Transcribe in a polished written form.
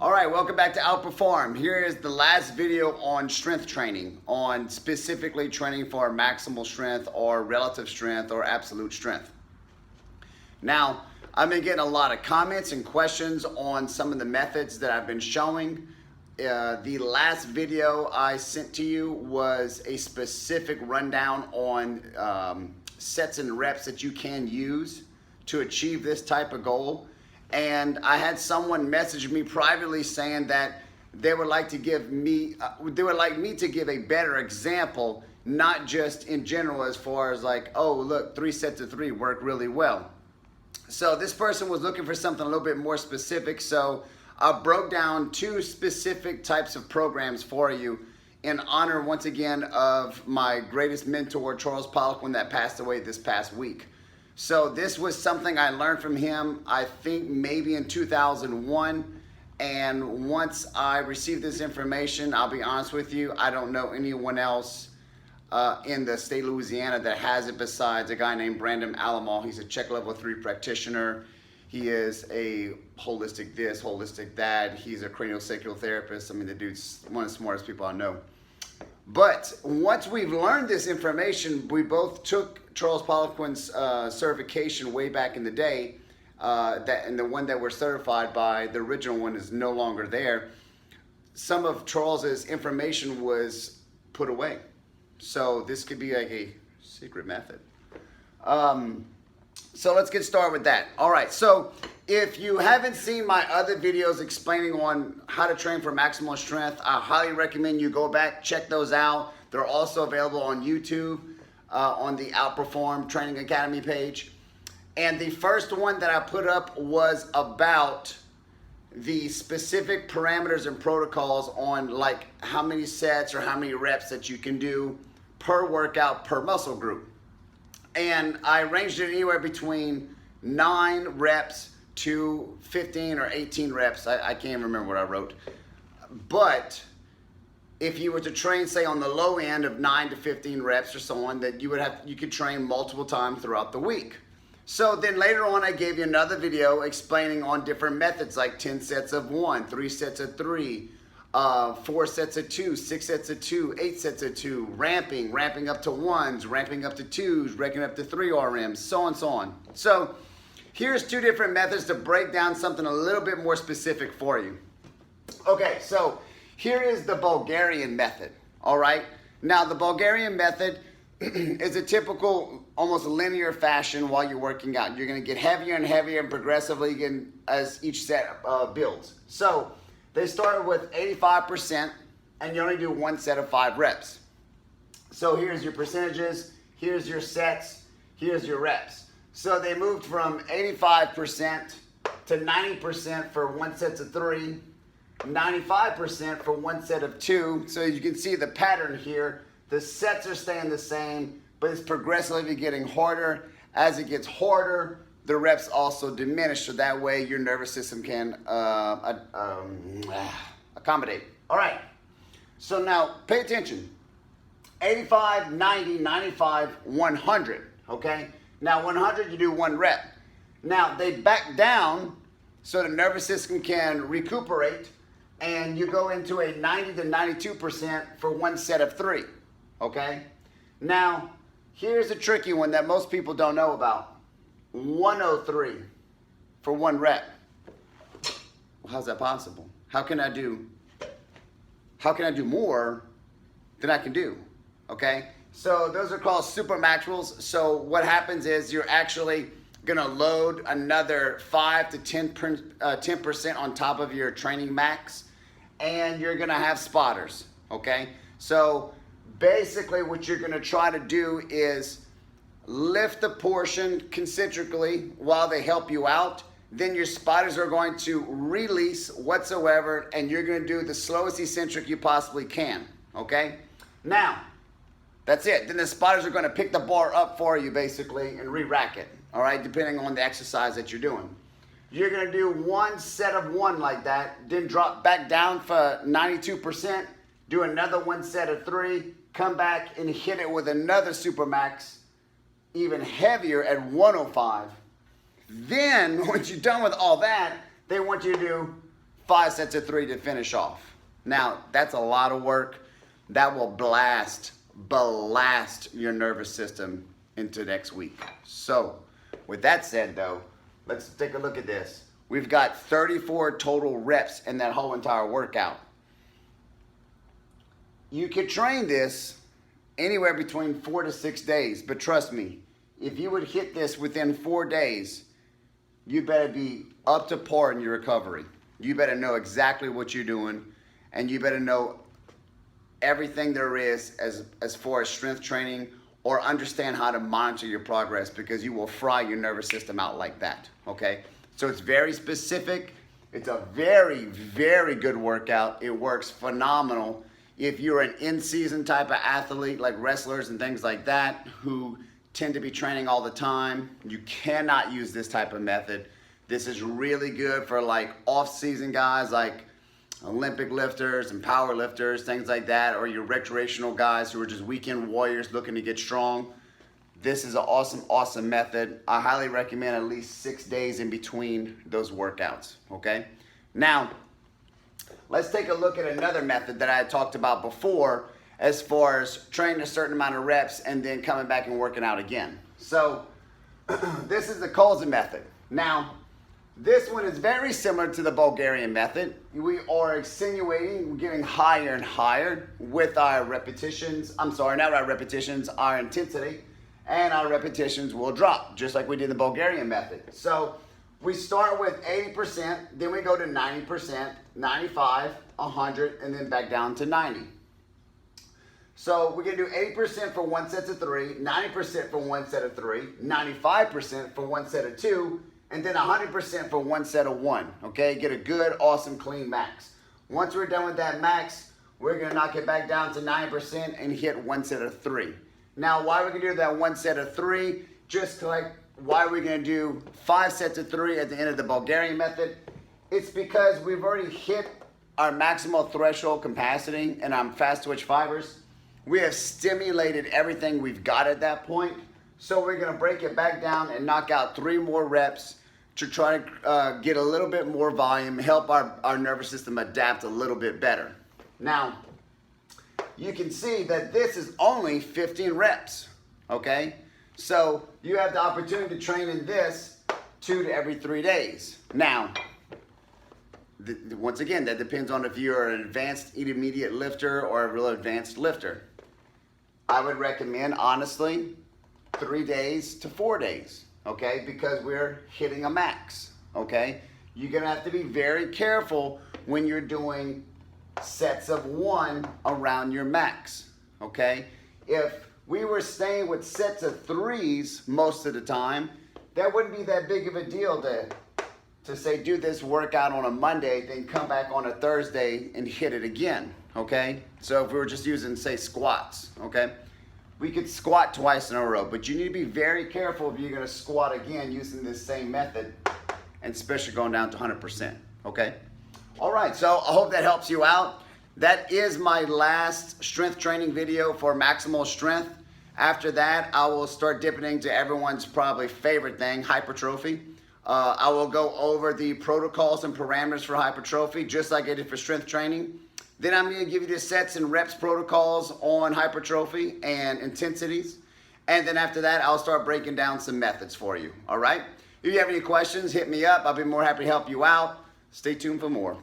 All right, welcome back to Outperform. Here is the last video on strength training, on specifically training for maximal strength or relative strength or absolute strength. Now, I've been getting a lot of comments and questions on some of the methods that I've been showing. The last video I sent to you was a specific rundown on sets and reps that you can use to achieve this type of goal. And I had someone message me privately saying that they would like to give me, they would like me to give a better example, not just in general as far as like, oh look, 3 sets of 3 work really well. So this person was looking for something a little bit more specific, so I broke down 2 specific types of programs for you in honor once again of my greatest mentor, Charles Poliquin, that passed away this past week. So this was something I learned from him, I think maybe in 2001. And once I received this information, I'll be honest with you, I don't know anyone else in the state of Louisiana that has it besides a guy named Brandon Alamal. He's a Czech level 3 practitioner. He is a holistic this, holistic that. He's a craniosacral therapist. I mean, the dude's one of the smartest people I know. But once we've learned this information, we both took Charles Poliquin's certification way back in the day, and the one that we're certified by, the original one is no longer there. Some of Charles's information was put away. So this could be like a secret method. So let's get started with that. All right, so if you haven't seen my other videos explaining on how to train for maximal strength, I highly recommend you go back, check those out. They're also available on YouTube, on the Outperform Training Academy page. And the first one that I put up was about the specific parameters and protocols on like how many sets or how many reps that you can do per workout, per muscle group. And I ranged it anywhere between 9 reps to 15 or 18 reps. I can't remember what I wrote. But if you were to train, say, on the low end of 9 to 15 reps or so on, that you could train multiple times throughout the week. So then later on, I gave you another video explaining on different methods like 10 sets of 1, 3 sets of 3, 4 sets of 2, 6 sets of 2, 8 sets of 2, ramping up to 1s, ramping up to 2s, ramping up to 3 RMs, so on and so on. So here's 2 different methods to break down something a little bit more specific for you. Okay, so here is the Bulgarian method, all right? Now the Bulgarian method is a typical, almost linear fashion while you're working out. You're gonna get heavier and heavier and progressively as each set builds. So they start with 85% and you only do 1 set of 5 reps. So here's your percentages, here's your sets, here's your reps. So they moved from 85% to 90% for 1 set of 3, 95% for 1 set of 2. So you can see the pattern here. The sets are staying the same, but it's progressively getting harder. As it gets harder, the reps also diminish, so that way your nervous system can accommodate. All right, so now pay attention. 85, 90, 95, 100, okay? Now 100, you do 1 rep. Now they back down so the nervous system can recuperate, and you go into a 90 to 92% for 1 set of 3, okay? Now, here's a tricky one that most people don't know about. 103 for 1 rep. Well, how's that possible? How can I do more than I can do? Okay, so those are called super maximals. So what happens is you're actually gonna load another 5 to 10% on top of your training max, and you're gonna have spotters. Okay, so basically what you're gonna try to do is lift the portion concentrically while they help you out. Then your spotters are going to release whatsoever, and you're going to do the slowest eccentric you possibly can, okay? Now, that's it. Then the spotters are going to pick the bar up for you, basically, and re-rack it, all right, depending on the exercise that you're doing. You're going to do 1 set of 1 like that, then drop back down for 92%, do another 1 set of 3, come back and hit it with another supermax, even heavier at 105. Then, once you're done with all that, they want you to do 5 sets of 3 to finish off. Now, that's a lot of work. That will blast your nervous system into next week. So, with that said though, let's take a look at this. We've got 34 total reps in that whole entire workout. You could train this anywhere between 4 to 6 days, but trust me, if you would hit this within 4 days, you better be up to par in your recovery. You better know exactly what you're doing, and you better know everything there is as far as strength training, or understand how to monitor your progress, because you will fry your nervous system out like that, okay? So it's very specific. It's a very, very good workout. It works phenomenal. If you're an in-season type of athlete, like wrestlers and things like that, who tend to be training all the time, you cannot use this type of method. This is really good for like off-season guys, like Olympic lifters and power lifters, things like that, or your recreational guys who are just weekend warriors looking to get strong. This is an awesome, awesome method. I highly recommend at least 6 days in between those workouts, okay? Now, let's take a look at another method that I had talked about before, as far as training a certain amount of reps and then coming back and working out again. So, this is the Kulseza method. Now, this one is very similar to the Bulgarian method. We are accentuating, we're getting higher and higher with our repetitions. I'm sorry, not our repetitions, our intensity. And our repetitions will drop, just like we did the Bulgarian method. So we start with 80%, then we go to 90%, 95, 100, and then back down to 90. So we're gonna do 80% for 1 set of 3, 90% for 1 set of 3, 95% for 1 set of 2, and then 100% for 1 set of 1, okay? Get a good, awesome, clean max. Once we're done with that max, we're gonna knock it back down to 9% and hit 1 set of 3. Now, why are we gonna do that 1 set of 3? Just like why are we gonna do 5 sets of 3 at the end of the Bulgarian method? It's because we've already hit our maximal threshold capacity in our fast twitch fibers. We have stimulated everything we've got at that point. So we're gonna break it back down and knock out 3 more reps to try to get a little bit more volume, help our nervous system adapt a little bit better. Now, you can see that this is only 15 reps, okay? So you have the opportunity to train in this 2 to every 3 days. Now, once again, that depends on if you're an advanced intermediate lifter or a real advanced lifter. I would recommend, honestly, 3 days to 4 days, okay? Because we're hitting a max, okay? You're gonna have to be very careful when you're doing sets of 1 around your max, okay? If we were staying with sets of 3s most of the time, that wouldn't be that big of a deal to say do this workout on a Monday, then come back on a Thursday and hit it again, okay? So if we were just using, say, squats, okay? We could squat twice in a row, but you need to be very careful if you're gonna squat again using this same method, and especially going down to 100%, okay? All right, so I hope that helps you out. That is my last strength training video for Maximal Strength. After that, I will start dipping into everyone's probably favorite thing, hypertrophy. I will go over the protocols and parameters for hypertrophy, just like I did for strength training. Then I'm gonna give you the sets and reps protocols on hypertrophy and intensities. And then after that, I'll start breaking down some methods for you, all right? If you have any questions, hit me up. I'll be more happy to help you out. Stay tuned for more.